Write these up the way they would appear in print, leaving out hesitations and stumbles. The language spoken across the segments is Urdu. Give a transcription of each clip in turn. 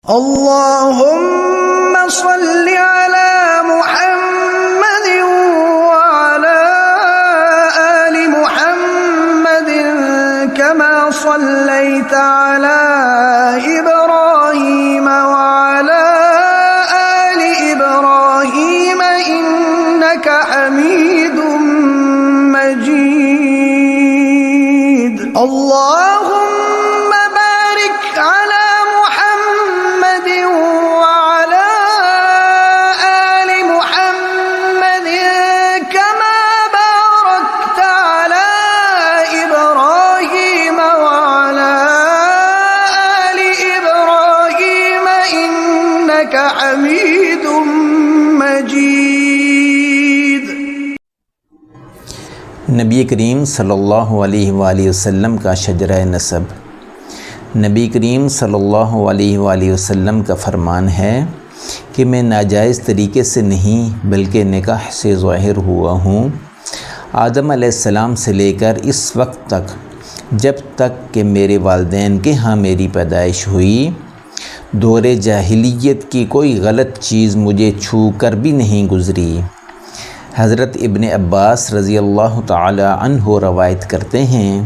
اللهم صل على محمد وعلى آل محمد كما صليت على إبراهيم وعلى آل إبراهيم إنك حميد مجيد اللهم بارك على محمد وعلى آل محمد كما باركت على إبراهيم وعلى آل إبراهيم إنك حميد مجيد۔ نبی کریم صلی اللہ علیہ وآلہ وسلم کا شجرہ نسب۔ نبی کریم صلی اللہ علیہ وآلہ وسلم کا فرمان ہے کہ میں ناجائز طریقے سے نہیں بلکہ نکاح سے ظاہر ہوا ہوں، آدم علیہ السلام سے لے کر اس وقت تک جب تک کہ میرے والدین کے ہاں میری پیدائش ہوئی، دور جاہلیت کی کوئی غلط چیز مجھے چھو کر بھی نہیں گزری۔ حضرت ابن عباس رضی اللہ تعالی عنہ روایت کرتے ہیں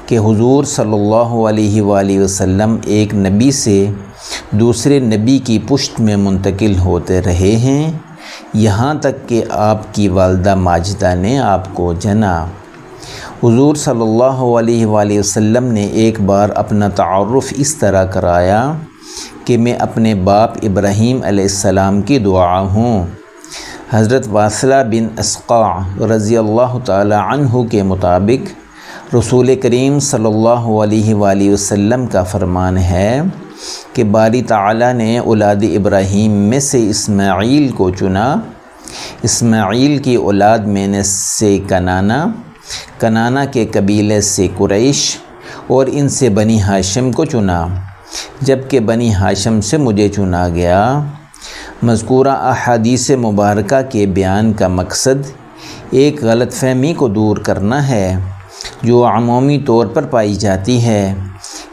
کہ حضور صلی اللہ علیہ وآلہ وسلم ایک نبی سے دوسرے نبی کی پشت میں منتقل ہوتے رہے ہیں، یہاں تک کہ آپ کی والدہ ماجدہ نے آپ کو جنا۔ حضور صلی اللہ علیہ وآلہ وسلم نے ایک بار اپنا تعارف اس طرح کرایا کہ میں اپنے باپ ابراہیم علیہ السلام کی دعا ہوں۔ حضرت واصلہ بن اسقع رضی اللہ تعالی عنہ کے مطابق رسول کریم صلی اللہ علیہ وآلہ وسلم کا فرمان ہے کہ باری تعالی نے اولاد ابراہیم میں سے اسماعیل کو چنا، اسماعیل کی اولاد میں نے سے کنانہ کے قبیلے سے قریش اور ان سے بنی ہاشم کو چنا، جبکہ بنی ہاشم سے مجھے چنا گیا۔ مذکورہ احادیث مبارکہ کے بیان کا مقصد ایک غلط فہمی کو دور کرنا ہے جو عمومی طور پر پائی جاتی ہے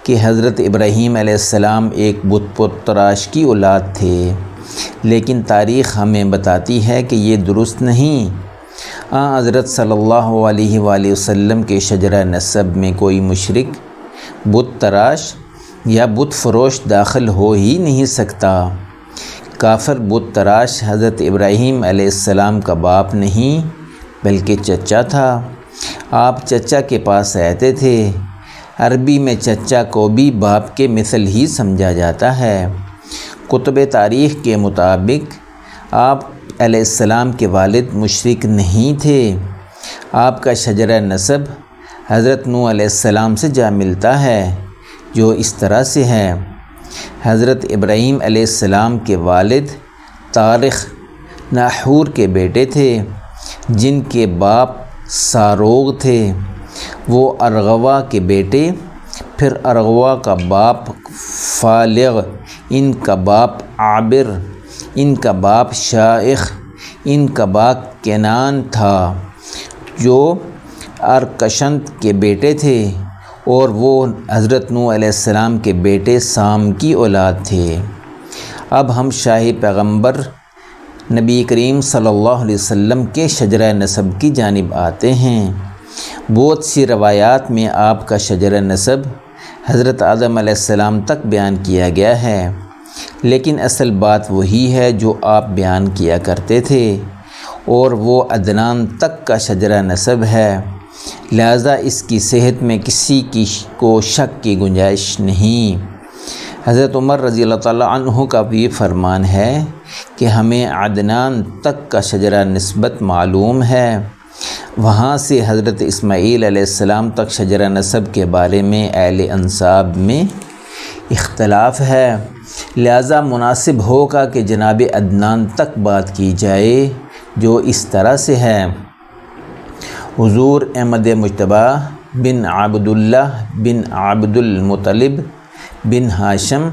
کہ حضرت ابراہیم علیہ السلام ایک بت تراش کی اولاد تھے، لیکن تاریخ ہمیں بتاتی ہے کہ یہ درست نہیں۔ حضرت صلی اللہ علیہ وآلہ وسلم کے شجرہ نسب میں کوئی مشرک، بت تراش یا بت فروش داخل ہو ہی نہیں سکتا۔ کافر بت تراش حضرت ابراہیم علیہ السلام کا باپ نہیں بلکہ چچا تھا۔ آپ چچا کے پاس رہتے تھے۔ عربی میں چچا کو بھی باپ کے مثل ہی سمجھا جاتا ہے۔ کتب تاریخ کے مطابق آپ علیہ السلام کے والد مشرک نہیں تھے۔ آپ کا شجرہ نسب حضرت نوح علیہ السلام سے جا ملتا ہے، جو اس طرح سے ہے۔ حضرت ابراہیم علیہ السلام کے والد تارخ ناحور کے بیٹے تھے، جن کے باپ ساروغ تھے، وہ ارغوا کے بیٹے، پھر ارغوا کا باپ فالغ، ان کا باپ عابر، ان کا باپ شائخ، ان کا باپ کینان تھا جو ارکشند کے بیٹے تھے، اور وہ حضرت نوح علیہ السلام کے بیٹے سام کی اولاد تھے۔ اب ہم شاہی پیغمبر نبی کریم صلی اللہ علیہ وسلم کے شجرہ نسب کی جانب آتے ہیں۔ بہت سی روایات میں آپ کا شجرہ نسب حضرت آدم علیہ السلام تک بیان کیا گیا ہے، لیکن اصل بات وہی ہے جو آپ بیان کیا کرتے تھے، اور وہ عدنان تک کا شجرہ نسب ہے، لہذا اس کی صحت میں کسی کو شک کی گنجائش نہیں۔ حضرت عمر رضی اللہ تعالیٰ عنہ کا بھی فرمان ہے کہ ہمیں عدنان تک کا شجرہ نسبت معلوم ہے، وہاں سے حضرت اسماعیل علیہ السلام تک شجرہ نسب کے بارے میں اہل انساب میں اختلاف ہے، لہذا مناسب ہوگا کہ جناب عدنان تک بات کی جائے، جو اس طرح سے ہے۔ حضور احمد مجتبیٰ بن عبداللہ بن عبد المطلب بن ہاشم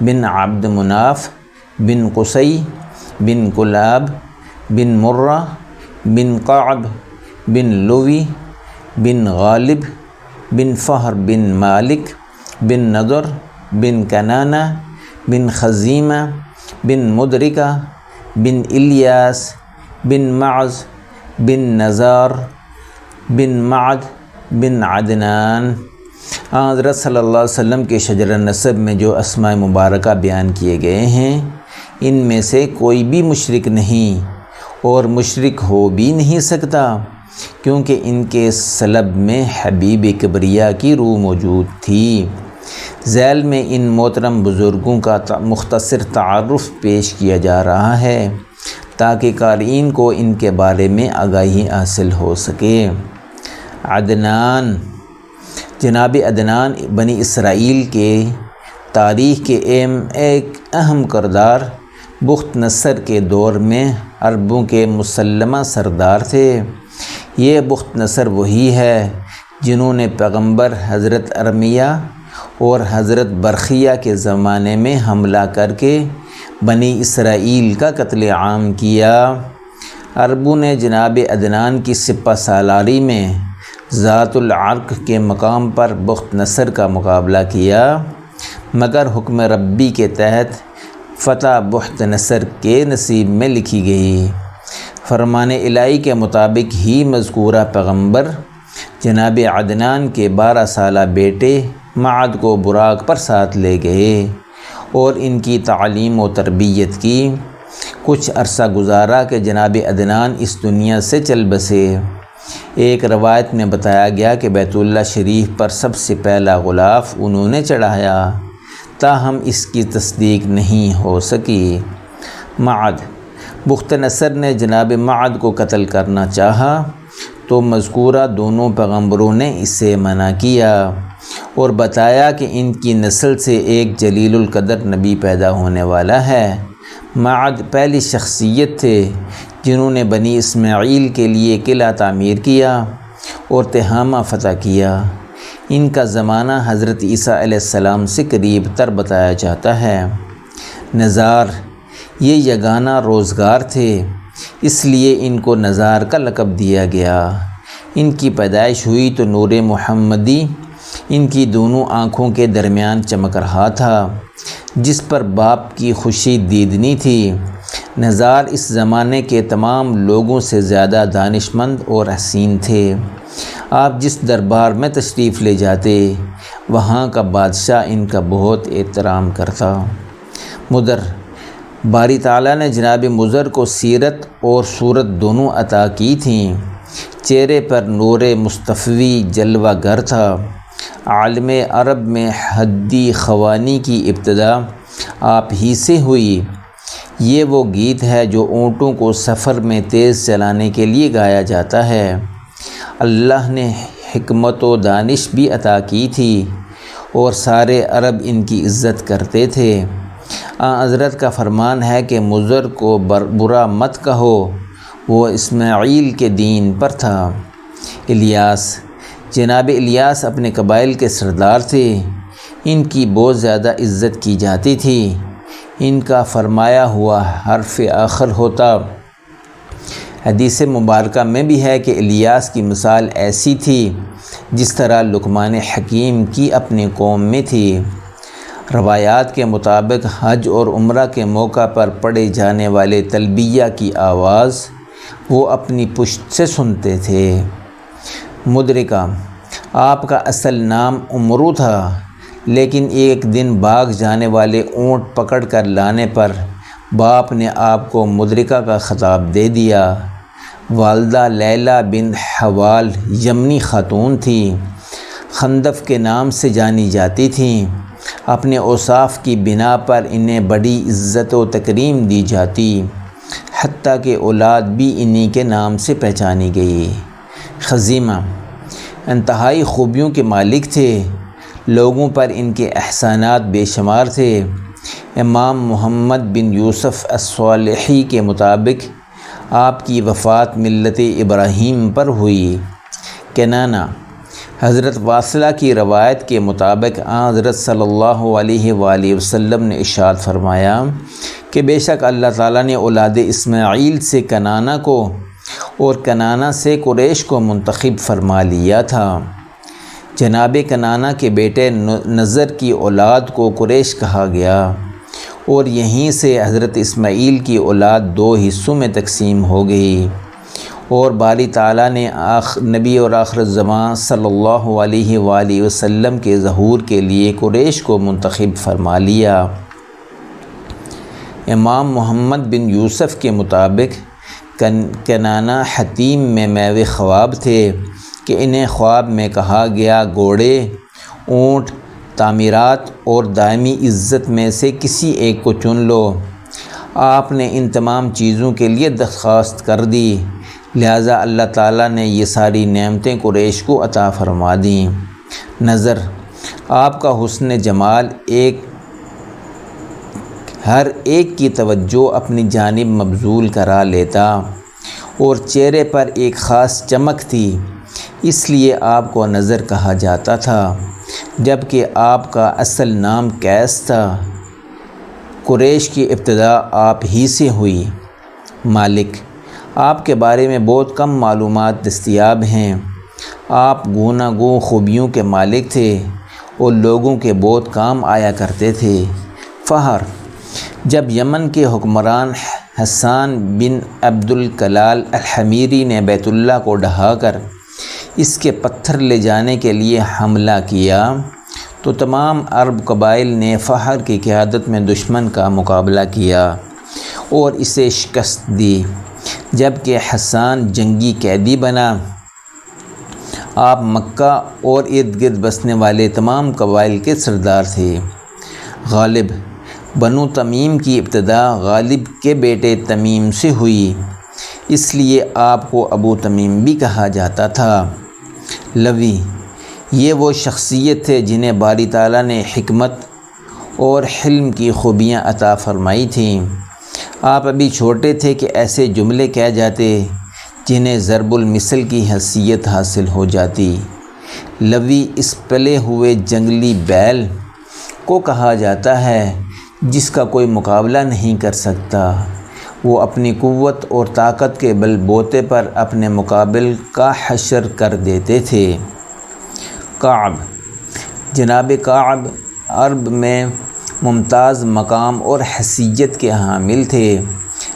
بن عبد مناف بن قصی بن کلاب بن مرہ بن قعب بن لوی بن غالب بن فہر بن مالک بن نضر بن کنانہ بن خزیمہ بن مدرکہ بن الیاس بن معز بن نزار بن معد بن عدنان۔ حضرت صلی اللہ علیہ وسلم کے شجر نسب میں جو اسماء مبارکہ بیان کیے گئے ہیں، ان میں سے کوئی بھی مشرک نہیں اور مشرک ہو بھی نہیں سکتا، کیونکہ ان کے سلب میں حبیب کبریا کی روح موجود تھی۔ ذیل میں ان محترم بزرگوں کا مختصر تعارف پیش کیا جا رہا ہے تاکہ قارئین کو ان کے بارے میں آگاہی حاصل ہو سکے۔ عدنان، جناب عدنان بنی اسرائیل کے تاریخ کے ایک اہم کردار بخت نصر کے دور میں عربوں کے مسلمہ سردار تھے۔ یہ بخت نصر وہی ہے جنہوں نے پیغمبر حضرت ارمیہ اور حضرت برخیہ کے زمانے میں حملہ کر کے بنی اسرائیل کا قتل عام کیا۔ عربوں نے جناب عدنان کی سپہ سالاری میں ذات العرق کے مقام پر بخت نصر کا مقابلہ کیا، مگر حکم ربی کے تحت فتح بخت نصر کے نصیب میں لکھی گئی۔ فرمان الہی کے مطابق ہی مذکورہ پیغمبر جناب عدنان کے 12 سالہ بیٹے معد کو براق پر ساتھ لے گئے اور ان کی تعلیم و تربیت کی۔ کچھ عرصہ گزارا کہ جناب عدنان اس دنیا سے چل بسے۔ ایک روایت میں بتایا گیا کہ بیت اللہ شریف پر سب سے پہلا غلاف انہوں نے چڑھایا، تاہم اس کی تصدیق نہیں ہو سکی۔ معد، بخت نصر نے جناب معد کو قتل کرنا چاہا تو مذکورہ دونوں پیغمبروں نے اسے منع کیا اور بتایا کہ ان کی نسل سے ایک جلیل القدر نبی پیدا ہونے والا ہے۔ معد پہلی شخصیت تھے جنہوں نے بنی اسماعیل کے لیے قلعہ تعمیر کیا اور تہامہ فتح کیا۔ ان کا زمانہ حضرت عیسیٰ علیہ السلام سے قریب تر بتایا جاتا ہے۔ نزار، یہ یگانہ روزگار تھے، اس لیے ان کو نزار کا لقب دیا گیا۔ ان کی پیدائش ہوئی تو نور محمدی ان کی دونوں آنکھوں کے درمیان چمک رہا تھا، جس پر باپ کی خوشی دیدنی تھی۔ نزار اس زمانے کے تمام لوگوں سے زیادہ دانشمند اور حسین تھے۔ آپ جس دربار میں تشریف لے جاتے، وہاں کا بادشاہ ان کا بہت احترام کرتا۔ مضر، باری تعالیٰ نے جناب مضر کو سیرت اور صورت دونوں عطا کی تھیں۔ چہرے پر نور مصطفی جلوہ گر تھا۔ عالم عرب میں حدی خوانی کی ابتدا آپ ہی سے ہوئی۔ یہ وہ گیت ہے جو اونٹوں کو سفر میں تیز چلانے کے لیے گایا جاتا ہے۔ اللہ نے حکمت و دانش بھی عطا کی تھی اور سارے عرب ان کی عزت کرتے تھے۔ حضرت کا فرمان ہے کہ مضر کو برا مت کہو، وہ اسماعیل کے دین پر تھا۔ الیاس، جناب الیاس اپنے قبائل کے سردار تھے۔ ان کی بہت زیادہ عزت کی جاتی تھی۔ ان کا فرمایا ہوا حرف آخر ہوتا۔ حدیث مبارکہ میں بھی ہے کہ الیاس کی مثال ایسی تھی جس طرح لقمان حکیم کی اپنی قوم میں تھی۔ روایات کے مطابق حج اور عمرہ کے موقع پر پڑھے جانے والے تلبیہ کی آواز وہ اپنی پشت سے سنتے تھے۔ مدرکہ، آپ کا اصل نام عمرو تھا، لیکن ایک دن بھاگ جانے والے اونٹ پکڑ کر لانے پر باپ نے آپ کو مدرکہ کا خطاب دے دیا۔ والدہ لیلہ بن حوال یمنی خاتون تھیں، خندف کے نام سے جانی جاتی تھیں۔ اپنے اوصاف کی بنا پر انہیں بڑی عزت و تکریم دی جاتی، حتیٰ کہ اولاد بھی انہی کے نام سے پہچانی گئی۔ خزیمہ انتہائی خوبیوں کے مالک تھے، لوگوں پر ان کے احسانات بے شمار تھے۔ امام محمد بن یوسف الصالحی کے مطابق آپ کی وفات ملت ابراہیم پر ہوئی۔ کنانہ، حضرت واصلہ کی روایت کے مطابق حضرت صلی اللہ علیہ وآلہ وسلم نے ارشاد فرمایا کہ بے شک اللہ تعالیٰ نے اولاد اسماعیل سے کنانہ کو اور کنانہ سے قریش کو منتخب فرما لیا تھا۔ جناب کنانہ کے بیٹے نضر کی اولاد کو قریش کہا گیا۔ اور یہیں سے حضرت اسماعیل کی اولاد 2 حصوں میں تقسیم ہو گئی، اور باری تعالیٰ نے نبی اور آخر الزمان صلی اللہ علیہ وآلہ وسلم کے ظہور کے لیے قریش کو منتخب فرما لیا۔ امام محمد بن یوسف کے مطابق کنانہ حتیم میں میوے خواب تھے کہ انہیں خواب میں کہا گیا گھوڑے، اونٹ، تعمیرات اور دائمی عزت میں سے کسی ایک کو چن لو۔ آپ نے ان تمام چیزوں کے لیے درخواست کر دی، لہٰذا اللہ تعالیٰ نے یہ ساری نعمتیں قریش کو عطا فرما دیں۔ نظر آپ کا حسن جمال ہر ایک کی توجہ اپنی جانب مبذول کرا لیتا، اور چہرے پر ایک خاص چمک تھی، اس لیے آپ کو نظر کہا جاتا تھا، جبکہ آپ کا اصل نام قیس تھا۔ قریش کی ابتدا آپ ہی سے ہوئی۔ مالک آپ کے بارے میں بہت کم معلومات دستیاب ہیں۔ آپ گوناگوں خوبیوں کے مالک تھے اور لوگوں کے بہت کام آیا کرتے تھے۔ فہر جب یمن کے حکمران حسان بن عبد الکلال الحمیری نے بیت اللہ کو ڈھا کر اس کے پتھر لے جانے کے لیے حملہ کیا تو تمام عرب قبائل نے فہر کی قیادت میں دشمن کا مقابلہ کیا اور اسے شکست دی، جبکہ حسان جنگی قیدی بنا۔ آپ مکہ اور ارد گرد بسنے والے تمام قبائل کے سردار تھے۔ غالب بنو تمیم کی ابتدا غالب کے بیٹے تمیم سے ہوئی، اس لیے آپ کو ابو تمیم بھی کہا جاتا تھا۔ لوی یہ وہ شخصیت تھے جنہیں باری تعالیٰ نے حکمت اور حلم کی خوبیاں عطا فرمائی تھیں۔ آپ ابھی چھوٹے تھے کہ ایسے جملے کہہ جاتے جنہیں ضرب المثل کی حیثیت حاصل ہو جاتی۔ لوی اس پلے ہوئے جنگلی بیل کو کہا جاتا ہے جس کا کوئی مقابلہ نہیں کر سکتا، وہ اپنی قوت اور طاقت کے بل بوتے پر اپنے مقابل کا حشر کر دیتے تھے۔ کعب جناب کعب عرب میں ممتاز مقام اور حیثیت کے حامل تھے،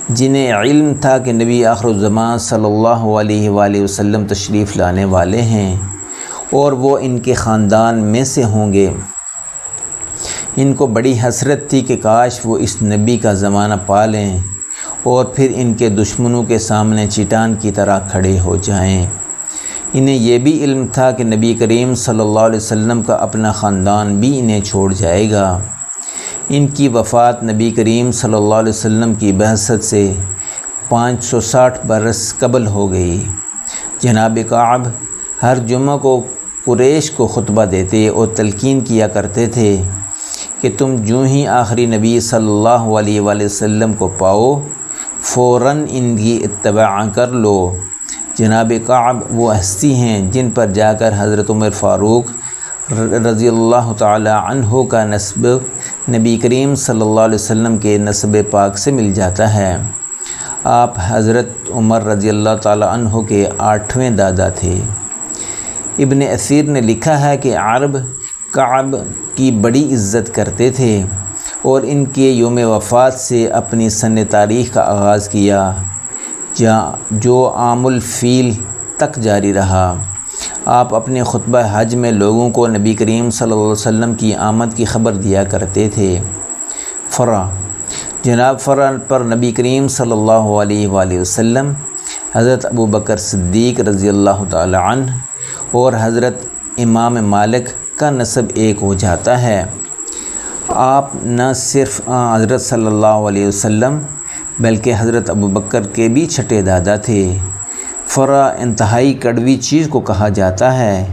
جنہیں علم تھا کہ نبی آخر الزمان صلی اللہ علیہ وآلہ وسلم تشریف لانے والے ہیں اور وہ ان کے خاندان میں سے ہوں گے۔ ان کو بڑی حسرت تھی کہ کاش وہ اس نبی کا زمانہ پا لیں اور پھر ان کے دشمنوں کے سامنے چٹان کی طرح کھڑے ہو جائیں۔ انہیں یہ بھی علم تھا کہ نبی کریم صلی اللہ علیہ وسلم کا اپنا خاندان بھی انہیں چھوڑ جائے گا۔ ان کی وفات نبی کریم صلی اللہ علیہ وسلم کی بعثت سے 560 برس قبل ہو گئی۔ جناب کعب ہر جمعہ کو قریش کو خطبہ دیتے اور تلقین کیا کرتے تھے کہ تم جو ہی آخری نبی صلی اللہ علیہ وآلہ وسلم کو پاؤ فوراً ان کی اتباع کر لو۔ جناب کعب وہ ہستی ہیں جن پر جا کر حضرت عمر فاروق رضی اللہ تعالی عنہ کا نسب نبی کریم صلی اللہ علیہ وسلم کے نسب پاک سے مل جاتا ہے۔ آپ حضرت عمر رضی اللہ تعالی عنہ کے 8ویں دادا تھے۔ ابن اثیر نے لکھا ہے کہ عرب کعب کی بڑی عزت کرتے تھے اور ان کے یوم وفات سے اپنی سن تاریخ کا آغاز کیا جو عام الفیل تک جاری رہا۔ آپ اپنے خطبہ حج میں لوگوں کو نبی کریم صلی اللہ علیہ وسلم کی آمد کی خبر دیا کرتے تھے۔ فرا جناب فرا پر نبی کریم صلی اللہ علیہ وآلہ وسلم، حضرت ابو بکر صدیق رضی اللہ تعالی عنہ اور حضرت امام مالک کا نسب ایک ہو جاتا ہے۔ آپ نہ صرف حضرت صلی اللہ علیہ وسلم بلکہ حضرت ابو بکر کے بھی چھٹے دادا تھے۔ فرا انتہائی کڑوی چیز کو کہا جاتا ہے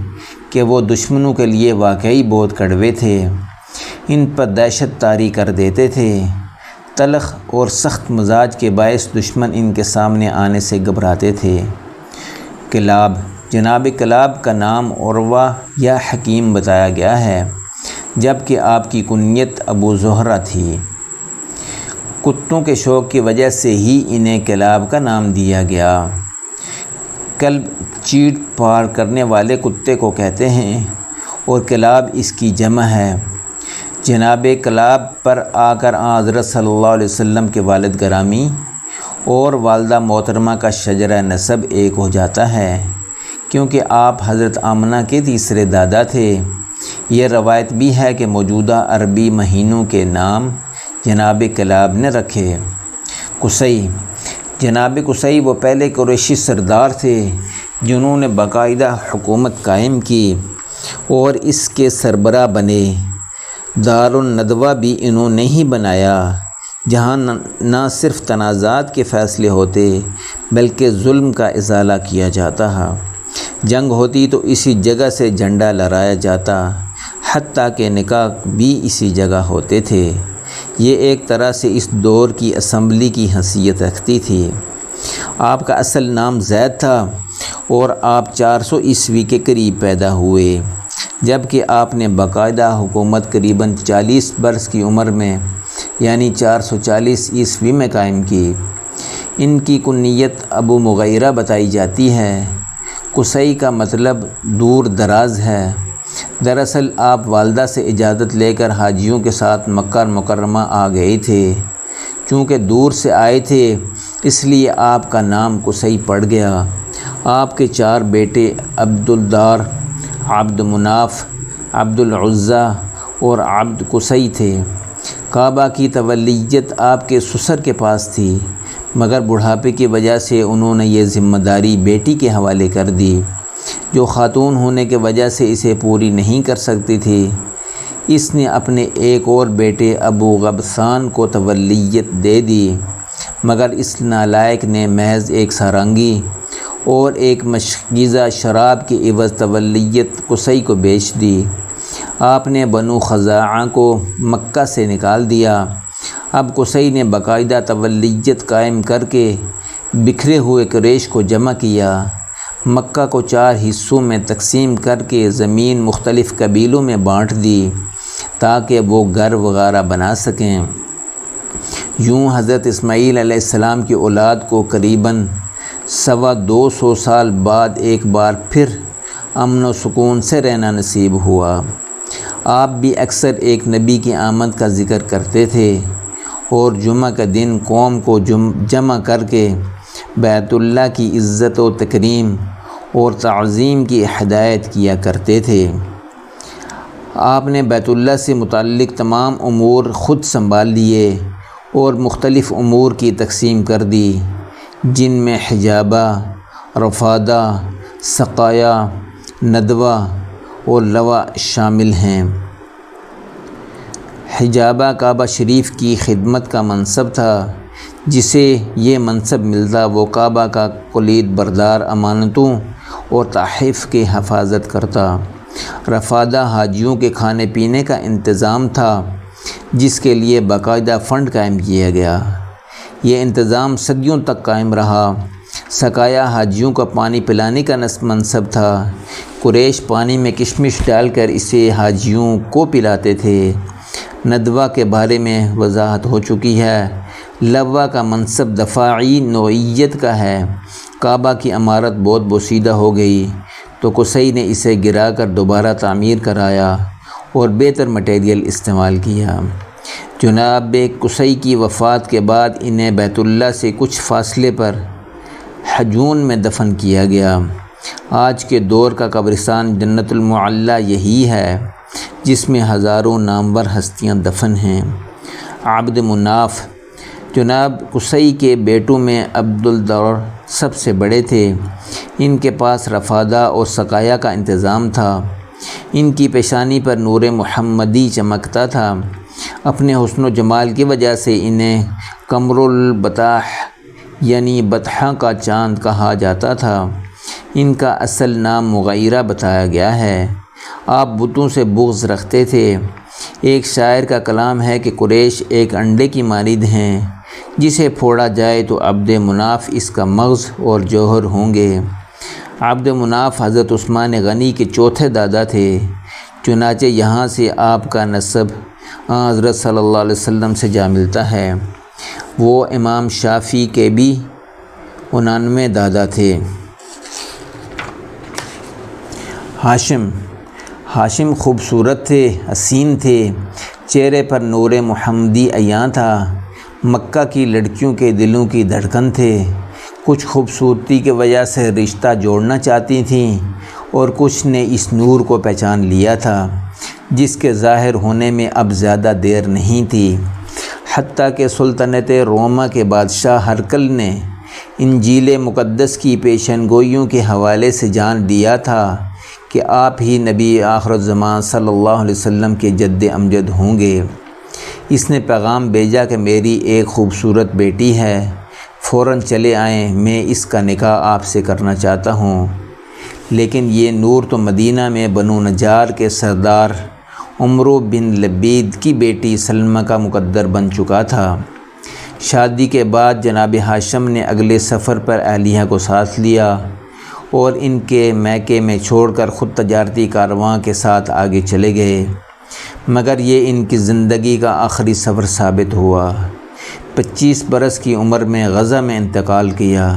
کہ وہ دشمنوں کے لیے واقعی بہت کڑوے تھے، ان پر دہشت طاری کر دیتے تھے۔ تلخ اور سخت مزاج کے باعث دشمن ان کے سامنے آنے سے گھبراتے تھے۔ کلاب جناب کلاب کا نام عروہ یا حکیم بتایا گیا ہے، جبکہ آپ کی کنیت ابو زہرہ تھی۔ کتوں کے شوق کی وجہ سے ہی انہیں کلاب کا نام دیا گیا۔ کلب چیٹ پار کرنے والے کتے کو کہتے ہیں اور کلاب اس کی جمع ہے۔ جناب کلاب پر آ کر حضرت صلی اللہ علیہ وسلم کے والد گرامی اور والدہ محترمہ کا شجرہ نسب ایک ہو جاتا ہے، کیونکہ آپ حضرت آمنہ کے تیسرے دادا تھے۔ یہ روایت بھی ہے کہ موجودہ عربی مہینوں کے نام جناب کلاب نے رکھے۔ قصی، جناب قصی وہ پہلے قریشی سردار تھے جنہوں نے باقاعدہ حکومت قائم کی اور اس کے سربراہ بنے۔ دارالندوہ بھی انہوں نے ہی بنایا، جہاں نہ صرف تنازعات کے فیصلے ہوتے بلکہ ظلم کا ازالہ کیا جاتا ہے۔ جنگ ہوتی تو اسی جگہ سے جھنڈا لہرایا جاتا، حتیٰ کہ نکاح بھی اسی جگہ ہوتے تھے۔ یہ ایک طرح سے اس دور کی اسمبلی کی حیثیت رکھتی تھی۔ آپ کا اصل نام زید تھا اور آپ 400 عیسوی کے قریب پیدا ہوئے، جبکہ آپ نے باقاعدہ حکومت قریباً 40 برس کی عمر میں یعنی 440 عیسوی میں قائم کی۔ ان کی کنیت ابو مغیرہ بتائی جاتی ہے۔ قصی کا مطلب دور دراز ہے۔ دراصل آپ والدہ سے اجازت لے کر حاجیوں کے ساتھ مکہ مکرمہ آ گئے تھے۔ چونکہ دور سے آئے تھے اس لیے آپ کا نام قصی پڑ گیا۔ آپ کے 4 بیٹے عبدالدار، عبد مناف، عبد العزیٰ اور عبد قصی تھے۔ کعبہ کی تولیت آپ کے سسر کے پاس تھی، مگر بڑھاپے کی وجہ سے انہوں نے یہ ذمہ داری بیٹی کے حوالے کر دی، جو خاتون ہونے کی وجہ سے اسے پوری نہیں کر سکتی تھی۔ اس نے اپنے ایک اور بیٹے ابو غبثان کو تولیت دے دی، مگر اس نالائق نے محض ایک سارنگی اور ایک مشکیزہ شراب کے عوض تولیت قصی کو بیچ دی۔ آپ نے بنو خزاعہ کو مکہ سے نکال دیا۔ اب قصی نے باقاعدہ تولیت قائم کر کے بکھرے ہوئے قریش کو جمع کیا۔ مکہ کو 4 حصوں میں تقسیم کر کے زمین مختلف قبیلوں میں بانٹ دی تاکہ وہ گھر وغیرہ بنا سکیں۔ یوں حضرت اسماعیل علیہ السلام کی اولاد کو قریباً 225 سال بعد ایک بار پھر امن و سکون سے رہنا نصیب ہوا۔ آپ بھی اکثر ایک نبی کی آمد کا ذکر کرتے تھے اور جمعہ کا دن قوم کو جمع کر کے بیت اللہ کی عزت و تکریم اور تعظیم کی ہدایت کیا کرتے تھے۔ آپ نے بیت اللہ سے متعلق تمام امور خود سنبھال لیے اور مختلف امور کی تقسیم کر دی، جن میں حجابہ، رفادہ، سقایا، ندوہ اور لوا شامل ہیں۔ حجابہ کعبہ شریف کی خدمت کا منصب تھا۔ جسے یہ منصب ملتا وہ کعبہ کا کلید بردار، امانتوں اور تحائف کی حفاظت کرتا۔ رفادہ حاجیوں کے کھانے پینے کا انتظام تھا، جس کے لیے باقاعدہ فنڈ قائم کیا گیا۔ یہ انتظام صدیوں تک قائم رہا۔ سقایا حاجیوں کو پانی پلانے کا منصب تھا۔ قریش پانی میں کشمش ڈال کر اسے حاجیوں کو پلاتے تھے۔ ندوہ کے بارے میں وضاحت ہو چکی ہے۔ لوا کا منصب دفاعی نوعیت کا ہے۔ کعبہ کی عمارت بہت بوسیدہ ہو گئی تو قصی نے اسے گرا کر دوبارہ تعمیر کرایا اور بہتر مٹیریل استعمال کیا۔ جناب قصی کی وفات کے بعد انہیں بیت اللہ سے کچھ فاصلے پر حجون میں دفن کیا گیا۔ آج کے دور کا قبرستان جنت المعلیٰ یہی ہے، جس میں ہزاروں نامور ہستیاں دفن ہیں۔ عبد مناف، جناب قصی کے بیٹوں میں عبدالدار سب سے بڑے تھے۔ ان کے پاس رفادہ اور سقایا کا انتظام تھا۔ ان کی پیشانی پر نور محمدی چمکتا تھا۔ اپنے حسن و جمال کی وجہ سے انہیں قمر البطاح یعنی بطحہ کا چاند کہا جاتا تھا۔ ان کا اصل نام مغیرہ بتایا گیا ہے۔ آپ بتوں سے بغض رکھتے تھے۔ ایک شاعر کا کلام ہے کہ قریش ایک انڈے کی مانند ہیں، جسے پھوڑا جائے تو عبد مناف اس کا مغز اور جوہر ہوں گے۔ عبد مناف حضرت عثمان غنی کے چوتھے دادا تھے۔ چنانچہ یہاں سے آپ کا نسب حضرت صلی اللہ علیہ وسلم سے جا ملتا ہے۔ وہ امام شافعی کے بھی 99 دادا تھے۔ ہاشم، ہاشم خوبصورت تھے، حسین تھے، چہرے پر نور محمدی عیاں تھا، مکہ کی لڑکیوں کے دلوں کی دھڑکن تھے۔ کچھ خوبصورتی کی وجہ سے رشتہ جوڑنا چاہتی تھیں اور کچھ نے اس نور کو پہچان لیا تھا جس کے ظاہر ہونے میں اب زیادہ دیر نہیں تھی۔ حتیٰ کہ سلطنت روما کے بادشاہ ہرقل نے انجیل مقدس کی پیشن گوئیوں کے حوالے سے جان لیا تھا کہ آپ ہی نبی آخر الزمان صلی اللہ علیہ وسلم کے جد امجد ہوں گے۔ اس نے پیغام بھیجا کہ میری ایک خوبصورت بیٹی ہے، فوراً چلے آئیں، میں اس کا نکاح آپ سے کرنا چاہتا ہوں۔ لیکن یہ نور تو مدینہ میں بنو نجار کے سردار عمرو بن لبید کی بیٹی سلمہ کا مقدر بن چکا تھا۔ شادی کے بعد جناب ہاشم نے اگلے سفر پر اہلیہ کو ساتھ لیا اور ان کے میکے میں چھوڑ کر خود تجارتی کارواں کے ساتھ آگے چلے گئے، مگر یہ ان کی زندگی کا آخری سفر ثابت ہوا۔ 25 برس کی عمر میں غزہ میں انتقال کیا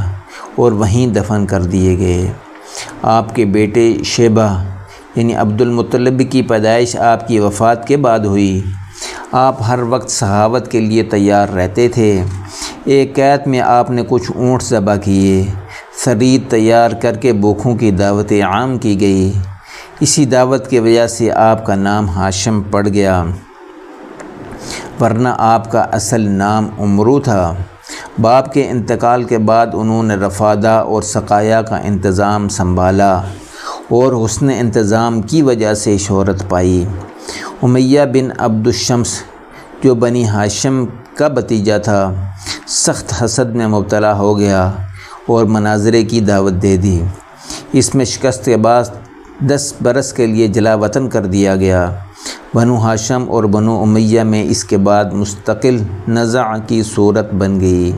اور وہیں دفن کر دیے گئے۔ آپ کے بیٹے شیبہ یعنی عبد المطلب کی پیدائش آپ کی وفات کے بعد ہوئی۔ آپ ہر وقت سخاوت کے لیے تیار رہتے تھے۔ ایک قید میں آپ نے کچھ اونٹ ذبح کیے، خرید تیار کر کے بھوکھوں کی دعوت عام کی گئی۔ اسی دعوت کی وجہ سے آپ کا نام ہاشم پڑ گیا، ورنہ آپ کا اصل نام عمرو تھا۔ باپ کے انتقال کے بعد انہوں نے رفادہ اور سقایا کا انتظام سنبھالا اور حسن انتظام کی وجہ سے شہرت پائی۔ امیہ بن عبد الشمس جو بنی ہاشم کا بھتیجا تھا، سخت حسد میں مبتلا ہو گیا اور مناظرے کی دعوت دے دی۔ اس میں شکست کے بعد 10 برس کے لیے جلا وطن کر دیا گیا۔ بنو ہاشم اور بنو امیہ میں اس کے بعد مستقل نزاع کی صورت بن گئی۔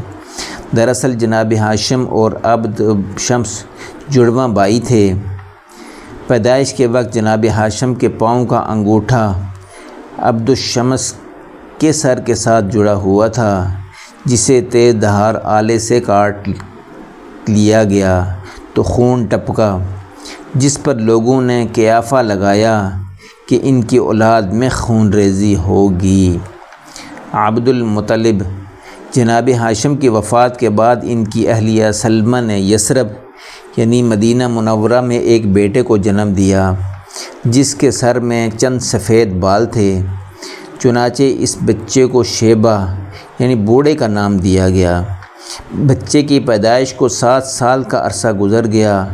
دراصل جناب ہاشم اور عبد شمس جڑواں بھائی تھے۔ پیدائش کے وقت جناب ہاشم کے پاؤں کا انگوٹھا عبد الشمس کے سر کے ساتھ جڑا ہوا تھا، جسے تیز دھار آلے سے کاٹ لیا گیا تو خون ٹپکا، جس پر لوگوں نے قیافہ لگایا کہ ان کی اولاد میں خون ریزی ہوگی۔ عبد المطلب جناب ہاشم کی وفات کے بعد ان کی اہلیہ سلمہ نے یثرب یعنی مدینہ منورہ میں ایک بیٹے کو جنم دیا جس کے سر میں چند سفید بال تھے۔ چنانچہ اس بچے کو شیبہ یعنی بوڑھے کا نام دیا گیا۔ بچے کی پیدائش کو 7 سال کا عرصہ گزر گیا۔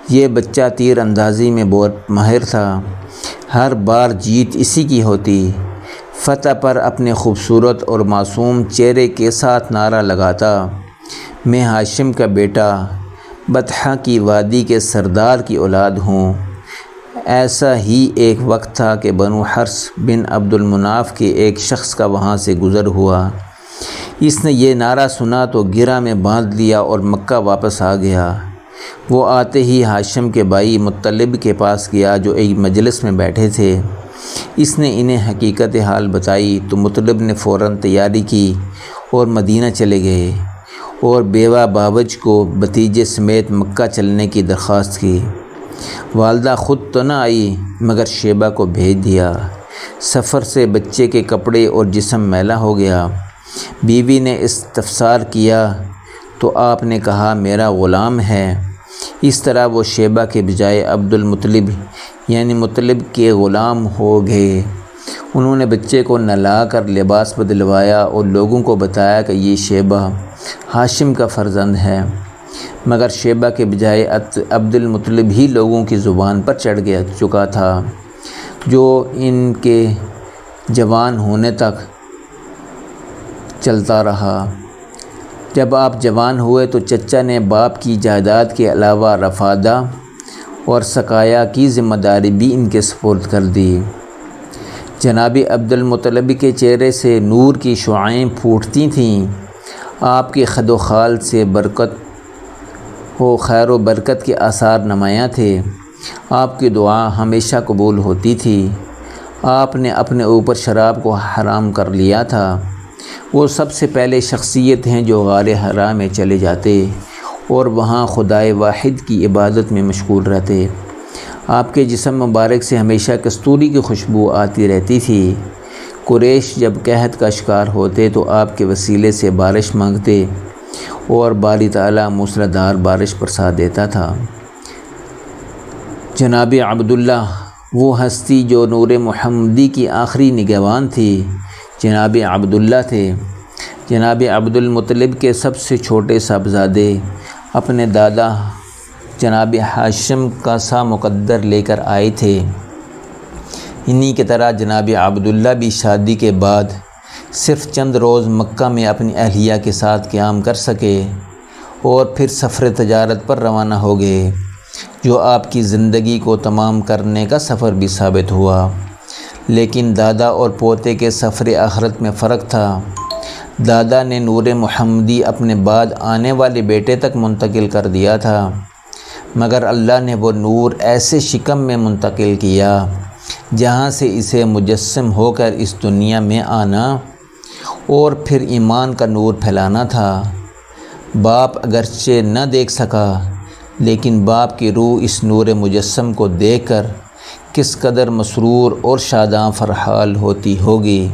یہ بچہ تیر اندازی میں بہت ماہر تھا، ہر بار جیت اسی کی ہوتی۔ فتح پر اپنے خوبصورت اور معصوم چہرے کے ساتھ نعرہ لگاتا، میں ہاشم کا بیٹا بطحہ کی وادی کے سردار کی اولاد ہوں۔ ایسا ہی ایک وقت تھا کہ بنو حرث بن عبد المناف کے ایک شخص کا وہاں سے گزر ہوا۔ اس نے یہ نعرہ سنا تو گرہ میں باندھ لیا اور مکہ واپس آ گیا۔ وہ آتے ہی ہاشم کے بھائی مطلب کے پاس گیا جو ایک مجلس میں بیٹھے تھے۔ اس نے انہیں حقیقت حال بتائی تو مطلب نے فوراً تیاری کی اور مدینہ چلے گئے اور بیوہ باوج کو بھتیجے سمیت مکہ چلنے کی درخواست کی۔ والدہ خود تو نہ آئی مگر شیبہ کو بھیج دیا۔ سفر سے بچے کے کپڑے اور جسم میلا ہو گیا۔ بیوی نے استفسار کیا تو آپ نے کہا میرا غلام ہے۔ اس طرح وہ شیبہ کے بجائے عبد المطلب یعنی مطلب کے غلام ہو گئے۔ انہوں نے بچے کو نہلا کر لباس بدلوایا اور لوگوں کو بتایا کہ یہ شیبہ ہاشم کا فرزند ہے، مگر شیبہ کے بجائے عبد المطلب ہی لوگوں کی زبان پر چڑھ چکا تھا، جو ان کے جوان ہونے تک چلتا رہا۔ جب آپ جوان ہوئے تو چچا نے باپ کی جائیداد کے علاوہ رفادہ اور سقایا کی ذمہ داری بھی ان کے سپرد کر دی۔ جناب عبد المطلب کے چہرے سے نور کی شعاعیں پھوٹتی تھیں۔ آپ کے خد و خال سے برکت و خیر و برکت کے آثار نمایاں تھے۔ آپ کی دعا ہمیشہ قبول ہوتی تھی۔ آپ نے اپنے اوپر شراب کو حرام کر لیا تھا۔ وہ سب سے پہلے شخصیت ہیں جو غار حرا میں چلے جاتے اور وہاں خدائے واحد کی عبادت میں مشغول رہتے۔ آپ کے جسم مبارک سے ہمیشہ کستوری کی خوشبو آتی رہتی تھی۔ قریش جب قحط کا شکار ہوتے تو آپ کے وسیلے سے بارش مانگتے اور باری تعالیٰ موسلادھار بارش برسا دیتا تھا۔ جناب عبداللہ وہ ہستی جو نور محمدی کی آخری نگہبان تھی، جناب عبداللہ تھے۔ جناب عبد المطلب کے سب سے چھوٹے صاحبزادے اپنے دادا جناب ہاشم کا سا مقدر لے کر آئے تھے۔ انہی کی طرح جناب عبداللہ بھی شادی کے بعد صرف چند روز مکہ میں اپنی اہلیہ کے ساتھ قیام کر سکے اور پھر سفر تجارت پر روانہ ہو گئے، جو آپ کی زندگی کو تمام کرنے کا سفر بھی ثابت ہوا۔ لیکن دادا اور پوتے کے سفر آخرت میں فرق تھا۔ دادا نے نور محمدی اپنے بعد آنے والے بیٹے تک منتقل کر دیا تھا، مگر اللہ نے وہ نور ایسے شکم میں منتقل کیا جہاں سے اسے مجسم ہو کر اس دنیا میں آنا اور پھر ایمان کا نور پھیلانا تھا۔ باپ اگرچہ نہ دیکھ سکا، لیکن باپ کی روح اس نور مجسم کو دیکھ کر کس قدر مسرور اور شاداں فرحال ہوتی ہوگی۔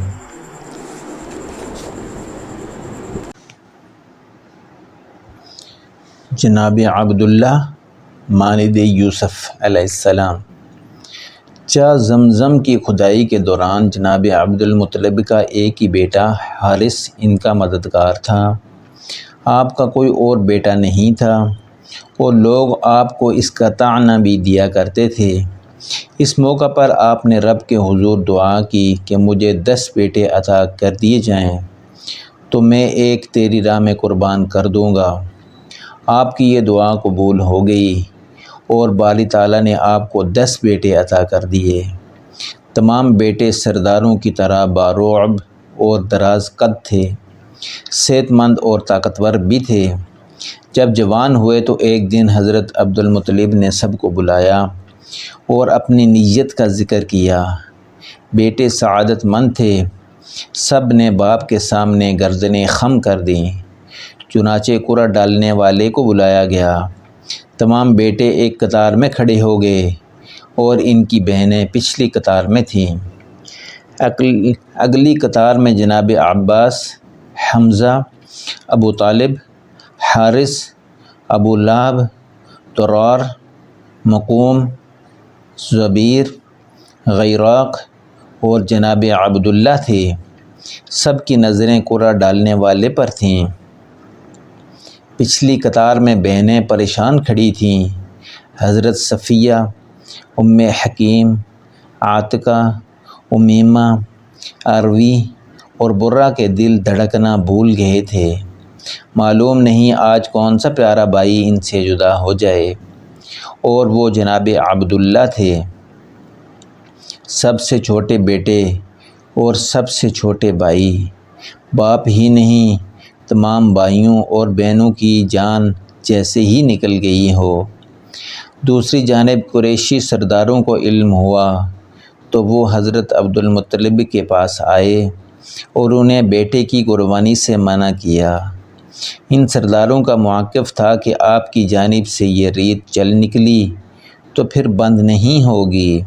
جناب عبداللہ مانند یوسف علیہ السلام۔ چا زمزم کی کھدائی کے دوران جناب عبد المطلب کا ایک ہی بیٹا حارث ان کا مددگار تھا۔ آپ کا کوئی اور بیٹا نہیں تھا اور لوگ آپ کو اس کا طعنہ بھی دیا کرتے تھے۔ اس موقع پر آپ نے رب کے حضور دعا کی کہ مجھے 10 بیٹے عطا کر دیے جائیں تو میں ایک تیری راہ میں قربان کر دوں گا۔ آپ کی یہ دعا قبول ہو گئی اور باری تعالیٰ نے آپ کو 10 بیٹے عطا کر دیے۔ تمام بیٹے سرداروں کی طرح باروعب اور دراز قد تھے، صحت مند اور طاقتور بھی تھے۔ جب جوان ہوئے تو ایک دن حضرت عبد المطلب نے سب کو بلایا اور اپنی نیت کا ذکر کیا۔ بیٹے سعادت مند تھے، سب نے باپ کے سامنے گردنیں خم کر دیں۔ چنانچہ قرعہ ڈالنے والے کو بلایا گیا۔ تمام بیٹے ایک قطار میں کھڑے ہو گئے اور ان کی بہنیں پچھلی قطار میں تھیں۔ اگلی قطار میں جناب عباس، حمزہ، ابو طالب، حارث، ابو لہب، درار، مقوم، زبیر، غیراق اور جناب عبداللہ تھے۔ سب کی نظریں قرعہ ڈالنے والے پر تھیں۔ پچھلی قطار میں بہنیں پریشان کھڑی تھیں۔ حضرت صفیہ، ام حکیم، عاتقہ، امیمہ، عروی اور برہ کے دل دھڑکنا بھول گئے تھے۔ معلوم نہیں آج کون سا پیارا بھائی ان سے جدا ہو جائے، اور وہ جناب عبداللہ تھے۔ سب سے چھوٹے بیٹے اور سب سے چھوٹے بھائی، باپ ہی نہیں تمام بھائیوں اور بہنوں کی جان جیسے ہی نکل گئی ہو۔ دوسری جانب قریشی سرداروں کو علم ہوا تو وہ حضرت عبد المطلب کے پاس آئے اور انہیں بیٹے کی قربانی سے منع کیا۔ ان سرداروں کا موقف تھا کہ آپ کی جانب سے یہ ریت چل نکلی تو پھر بند نہیں ہوگی،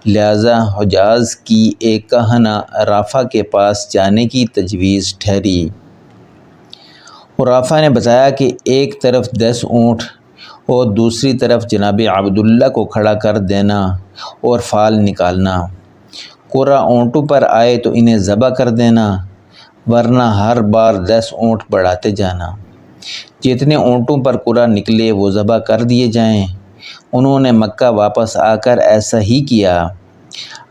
لہذا حجاز کی ایک کہنہ رافع کے پاس جانے کی تجویز ٹھہری۔ رافع نے بتایا کہ ایک طرف 10 اونٹ اور دوسری طرف جناب عبداللہ کو کھڑا کر دینا اور فال نکالنا۔ قرعہ اونٹوں پر آئے تو انہیں ذبح کر دینا، ورنہ ہر بار 10 اونٹ بڑھاتے جانا۔ جتنے اونٹوں پر قرعہ نکلے وہ ذبح کر دیے جائیں۔ انہوں نے مکہ واپس آ کر ایسا ہی کیا۔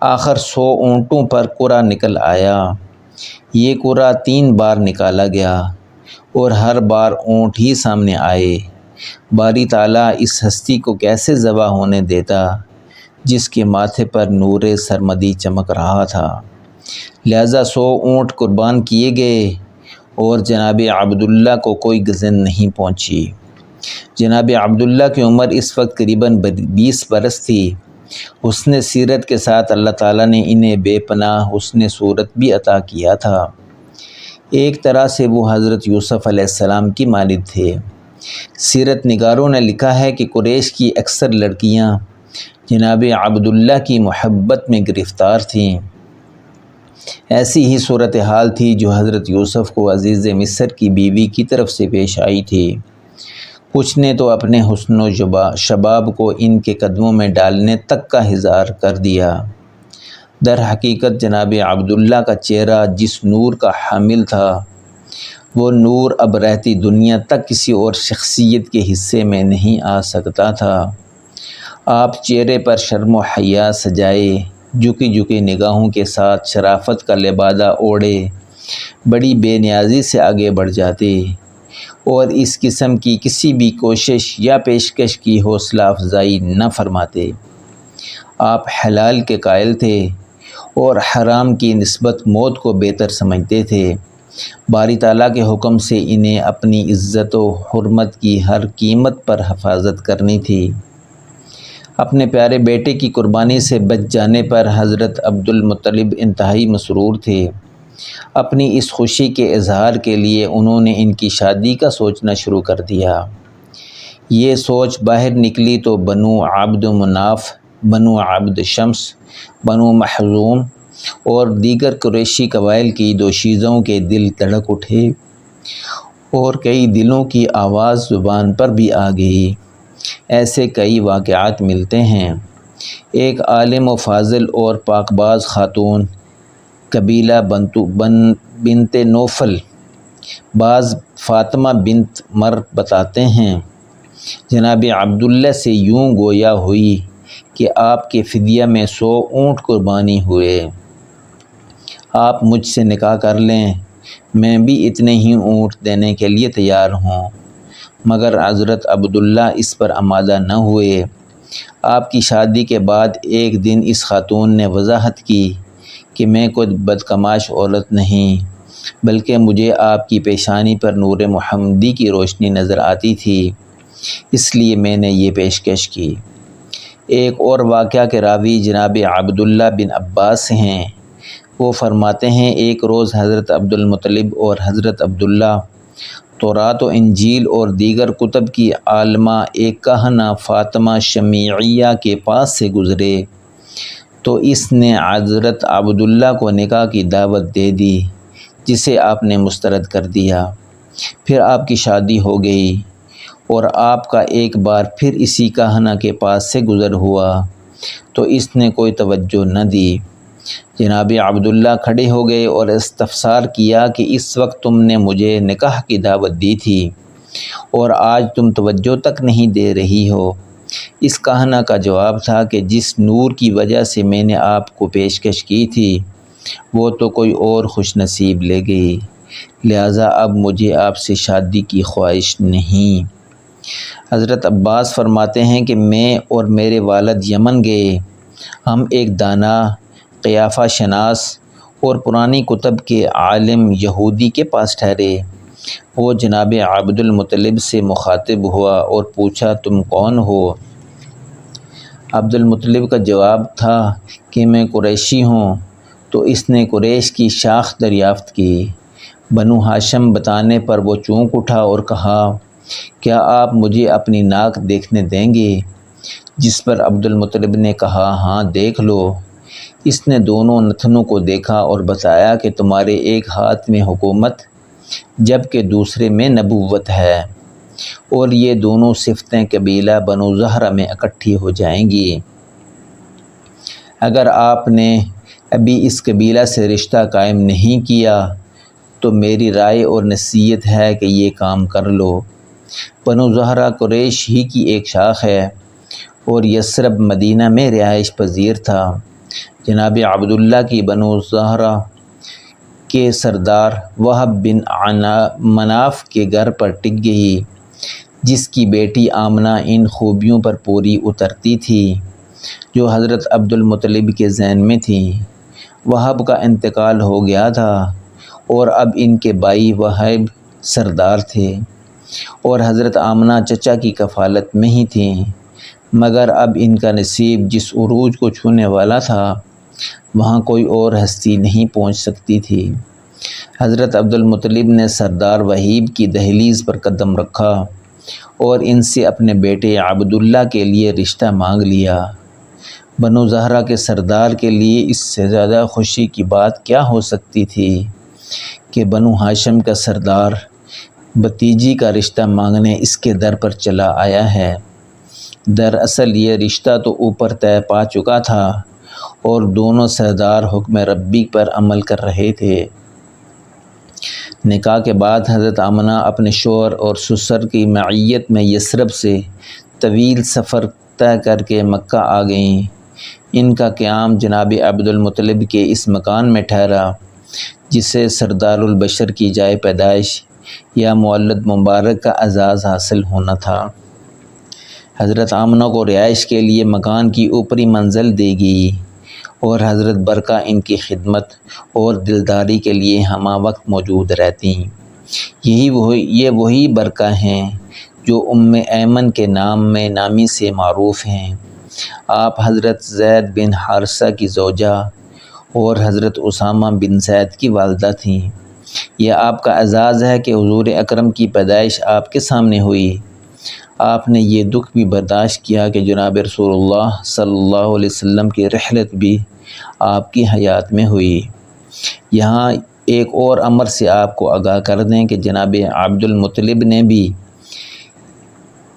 آخر 100 اونٹوں پر قرعہ نکل آیا۔ یہ قرعہ 3 بار نکالا گیا اور ہر بار اونٹ ہی سامنے آئے۔ باری تعالیٰ اس ہستی کو کیسے ذبح ہونے دیتا جس کے ماتھے پر نور سرمدی چمک رہا تھا۔ لہذا 100 اونٹ قربان کیے گئے اور جناب عبداللہ کو کوئی گزن نہیں پہنچی۔ جناب عبداللہ کی عمر اس وقت قریباً 20 برس تھی۔ حسن سیرت کے ساتھ اللہ تعالیٰ نے انہیں بے پناہ حسن صورت بھی عطا کیا تھا۔ ایک طرح سے وہ حضرت یوسف علیہ السلام کی مانند تھے۔ سیرت نگاروں نے لکھا ہے کہ قریش کی اکثر لڑکیاں جناب عبداللہ کی محبت میں گرفتار تھیں۔ ایسی ہی صورتحال تھی جو حضرت یوسف کو عزیز مصر کی بیوی کی طرف سے پیش آئی تھی۔ کچھ نے تو اپنے حسن و شباب کو ان کے قدموں میں ڈالنے تک کا اظہار کر دیا۔ در حقیقت جناب عبداللہ کا چہرہ جس نور کا حامل تھا، وہ نور اب رہتی دنیا تک کسی اور شخصیت کے حصے میں نہیں آ سکتا تھا۔ آپ چہرے پر شرم و حیا سجائے، جھکی جھکی نگاہوں کے ساتھ شرافت کا لبادہ اوڑھے بڑی بے نیازی سے آگے بڑھ جاتے اور اس قسم کی کسی بھی کوشش یا پیشکش کی حوصلہ افزائی نہ فرماتے۔ آپ حلال کے قائل تھے اور حرام کی نسبت موت کو بہتر سمجھتے تھے۔ باری تعالیٰ کے حکم سے انہیں اپنی عزت و حرمت کی ہر قیمت پر حفاظت کرنی تھی۔ اپنے پیارے بیٹے کی قربانی سے بچ جانے پر حضرت عبد المطلب انتہائی مسرور تھے۔ اپنی اس خوشی کے اظہار کے لیے انہوں نے ان کی شادی کا سوچنا شروع کر دیا۔ یہ سوچ باہر نکلی تو بنو عبد مناف، بنو عبد شمس، بنو مخزوم اور دیگر قریشی قبائل کی دوشیزوں کے دل دھڑک اٹھے اور کئی دلوں کی آواز زبان پر بھی آ گئی۔ ایسے کئی واقعات ملتے ہیں۔ ایک عالم و فاضل اور پاک باز خاتون قبیلہ بنت نوفل بعض فاطمہ بنت مر بتاتے ہیں، جناب عبداللہ سے یوں گویا ہوئی کہ آپ کے فدیہ میں 100 اونٹ قربانی ہوئے۔ آپ مجھ سے نکاح کر لیں، میں بھی اتنے ہی اونٹ دینے کے لیے تیار ہوں۔ مگر حضرت عبداللہ اس پر آمادہ نہ ہوئے۔ آپ کی شادی کے بعد ایک دن اس خاتون نے وضاحت کی کہ میں کوئی بدکماش عورت نہیں، بلکہ مجھے آپ کی پیشانی پر نور محمدی کی روشنی نظر آتی تھی، اس لیے میں نے یہ پیشکش کی۔ ایک اور واقعہ کے راوی جناب عبداللہ بن عباس ہیں۔ وہ فرماتے ہیں ایک روز حضرت عبد المطلب اور حضرت عبداللہ تورات و انجیل اور دیگر کتب کی عالمہ ایک کہنہ فاطمہ شمیعیہ کے پاس سے گزرے تو اس نے حضرت عبداللہ کو نکاح کی دعوت دے دی، جسے آپ نے مسترد کر دیا۔ پھر آپ کی شادی ہو گئی اور آپ کا ایک بار پھر اسی کہنہ کے پاس سے گزر ہوا تو اس نے کوئی توجہ نہ دی۔ جناب عبداللہ کھڑے ہو گئے اور استفسار کیا کہ اس وقت تم نے مجھے نکاح کی دعوت دی تھی اور آج تم توجہ تک نہیں دے رہی ہو۔ اس کہنہ کا جواب تھا کہ جس نور کی وجہ سے میں نے آپ کو پیشکش کی تھی وہ تو کوئی اور خوش نصیب لے گئی، لہٰذا اب مجھے آپ سے شادی کی خواہش نہیں۔ حضرت عباس فرماتے ہیں کہ میں اور میرے والد یمن گئے۔ ہم ایک دانا، قیافہ شناس اور پرانی کتب کے عالم یہودی کے پاس ٹھہرے۔ وہ جناب عبد المطلب سے مخاطب ہوا اور پوچھا تم کون ہو؟ عبد المطلب کا جواب تھا کہ میں قریشی ہوں۔ تو اس نے قریش کی شاخ دریافت کی۔ بنو ہاشم بتانے پر وہ چونک اٹھا اور کہا کیا آپ مجھے اپنی ناک دیکھنے دیں گے؟ جس پر عبد المطلب نے کہا ہاں دیکھ لو۔ اس نے دونوں نتنوں کو دیکھا اور بتایا کہ تمہارے ایک ہاتھ میں حکومت جبکہ دوسرے میں نبوت ہے، اور یہ دونوں صفتیں قبیلہ بنو زہرہ میں اکٹھی ہو جائیں گی۔ اگر آپ نے ابھی اس قبیلہ سے رشتہ قائم نہیں کیا تو میری رائے اور نصیحت ہے کہ یہ کام کر لو۔ بنو زہرہ قریش ہی کی ایک شاخ ہے اور یثرب مدینہ میں رہائش پذیر تھا۔ جناب عبداللہ کی بنو زہرہ کے سردار وہب بن مناف کے گھر پر ٹک گئی، جس کی بیٹی آمنہ ان خوبیوں پر پوری اترتی تھی جو حضرت عبد المطلب کے ذہن میں تھیں۔ وہب کا انتقال ہو گیا تھا اور اب ان کے بھائی وہب سردار تھے اور حضرت آمنہ چچا کی کفالت میں ہی تھیں، مگر اب ان کا نصیب جس عروج کو چھونے والا تھا وہاں کوئی اور ہستی نہیں پہنچ سکتی تھی۔ حضرت عبد المطلب نے سردار وہیب کی دہلیز پر قدم رکھا اور ان سے اپنے بیٹے عبداللہ کے لیے رشتہ مانگ لیا۔ بنو زہرہ کے سردار کے لیے اس سے زیادہ خوشی کی بات کیا ہو سکتی تھی کہ بنو ہاشم کا سردار بھتیجی کا رشتہ مانگنے اس کے در پر چلا آیا ہے۔ دراصل یہ رشتہ تو اوپر طے پا چکا تھا اور دونوں سردار حکم ربی پر عمل کر رہے تھے۔ نکاح کے بعد حضرت آمنہ اپنے شوہر اور سسر کی معیت میں یثرب سے طویل سفر طے کر کے مکہ آ گئیں۔ ان کا قیام جناب عبد المطلب کے اس مکان میں ٹھہرا جسے سردار البشر کی جائے پیدائش یا مولد مبارک کا اعزاز حاصل ہونا تھا۔ حضرت آمنہ کو رہائش کے لیے مکان کی اوپری منزل دی گئی اور حضرت برقہ ان کی خدمت اور دلداری کے لیے ہمہ وقت موجود رہتیں۔ یہ وہی برقہ ہیں جو ایمن کے نامی سے معروف ہیں۔ آپ حضرت زید بن حارثہ کی زوجہ اور حضرت اسامہ بن زید کی والدہ تھیں۔ یہ آپ کا اعزاز ہے کہ حضور اکرم کی پیدائش آپ کے سامنے ہوئی۔ آپ نے یہ دکھ بھی برداشت کیا کہ جناب رسول اللہ صلی اللہ علیہ وسلم کی رحلت بھی آپ کی حیات میں ہوئی۔ یہاں ایک اور امر سے آپ کو آگاہ کر دیں کہ جناب عبد المطلب نے بھی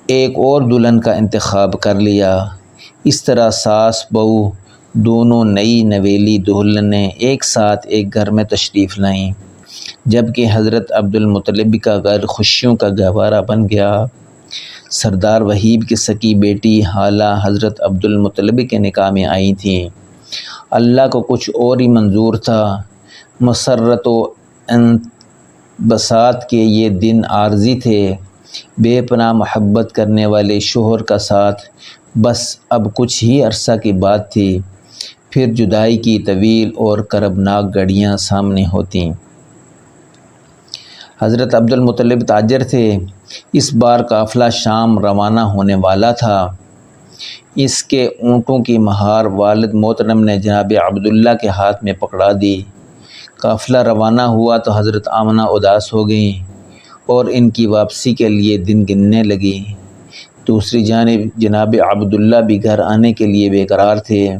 ایک اور دلہن کا انتخاب کر لیا۔ اس طرح ساس بہو دونوں نئی نویلی دلہنیں ایک ساتھ ایک گھر میں تشریف لائیں، جبکہ حضرت عبد المطلب کا گھر خوشیوں کا گہوارہ بن گیا۔ سردار وہیب کی سکی بیٹی حالہ حضرت عبد المطلب کے نکاح میں آئی تھیں۔ اللہ کو کچھ اور ہی منظور تھا۔ مسرت و انبساط کے یہ دن عارضی تھے۔ بے پناہ محبت کرنے والے شوہر کا ساتھ بس اب کچھ ہی عرصہ کی بات تھی، پھر جدائی کی طویل اور کربناک گھڑیاں سامنے ہوتیں۔ حضرت عبد المطلب تاجر تھے۔ اس بار قافلہ شام روانہ ہونے والا تھا۔ اس کے اونٹوں کی مہار والد محترم نے جناب عبداللہ کے ہاتھ میں پکڑا دی۔ قافلہ روانہ ہوا تو حضرت آمنہ اداس ہو گئیں اور ان کی واپسی کے لیے دن گننے لگیں۔ دوسری جانب جناب عبداللہ بھی گھر آنے کے لیے بے قرار تھے۔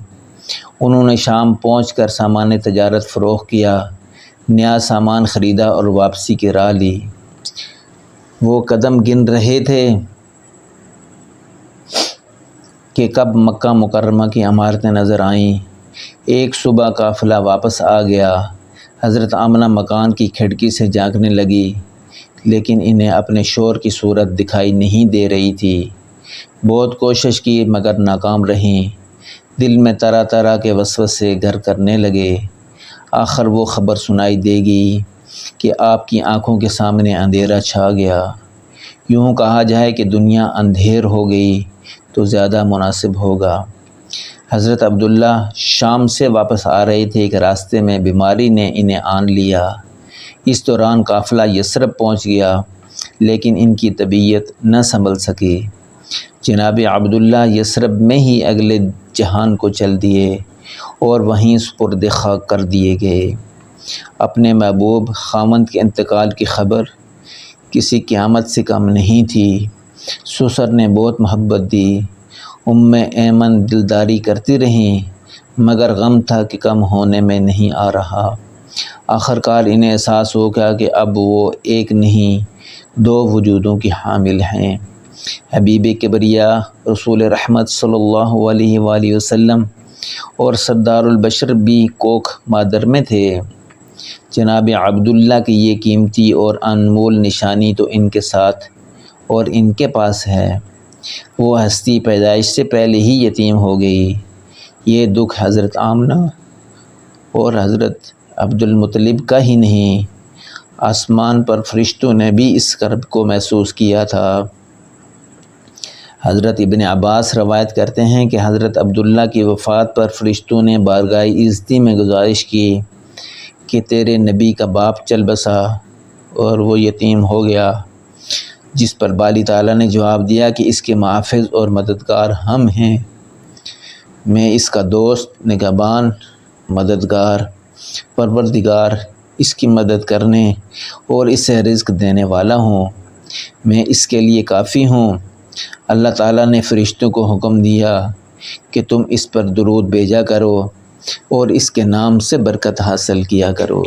انہوں نے شام پہنچ کر سامان تجارت فروخت کیا، نیا سامان خریدا اور واپسی کی راہ لی۔ وہ قدم گن رہے تھے کہ کب مکہ مکرمہ کی عمارتیں نظر آئیں۔ ایک صبح قافلہ واپس آ گیا۔ حضرت آمنہ مکان کی کھڑکی سے جھانکنے لگی، لیکن انہیں اپنے شوہر کی صورت دکھائی نہیں دے رہی تھی۔ بہت کوشش کی مگر ناکام رہیں۔ دل میں طرح طرح کے وسوسے گھر کرنے لگے۔ آخر وہ خبر سنائی دے گی کہ آپ کی آنکھوں کے سامنے اندھیرا چھا گیا۔ یوں کہا جائے کہ دنیا اندھیر ہو گئی تو زیادہ مناسب ہوگا۔ حضرت عبداللہ شام سے واپس آ رہے تھے کہ راستے میں بیماری نے انہیں آن لیا۔ اس دوران قافلہ یثرب پہنچ گیا، لیکن ان کی طبیعت نہ سنبھل سکی۔ جناب عبداللہ یثرب میں ہی اگلے جہان کو چل دیے اور وہیں سپرد خاک کر دیے گئے۔ اپنے محبوب خاوند کے انتقال کی خبر کسی قیامت سے کم نہیں تھی۔ سسر نے بہت محبت دی۔ ایمن دلداری کرتی رہیں، مگر غم تھا کہ کم ہونے میں نہیں آ رہا۔ آخرکار انہیں احساس ہو گیا کہ اب وہ ایک نہیں دو وجودوں کی حامل ہیں۔ حبیب کبریا رسول رحمت صلی اللہ علیہ وآلہ وسلم اور سردار البشر بھی کوکھ مادر میں تھے۔ جناب عبداللہ کی یہ قیمتی اور انمول نشانی تو ان کے ساتھ اور ان کے پاس ہے۔ وہ ہستی پیدائش سے پہلے ہی یتیم ہو گئی۔ یہ دکھ حضرت آمنہ اور حضرت عبد المطلب کا ہی نہیں، آسمان پر فرشتوں نے بھی اس کرب کو محسوس کیا تھا۔ حضرت ابن عباس روایت کرتے ہیں کہ حضرت عبداللہ کی وفات پر فرشتوں نے بارگاہ عزتی میں گزارش کی کہ تیرے نبی کا باپ چل بسا اور وہ یتیم ہو گیا، جس پر باری تعالیٰ نے جواب دیا کہ اس کے محافظ اور مددگار ہم ہیں، میں اس کا دوست، نگہبان، مددگار، پروردگار، اس کی مدد کرنے اور اسے رزق دینے والا ہوں، میں اس کے لیے کافی ہوں۔ اللہ تعالیٰ نے فرشتوں کو حکم دیا کہ تم اس پر درود بھیجا کرو اور اس کے نام سے برکت حاصل کیا کرو۔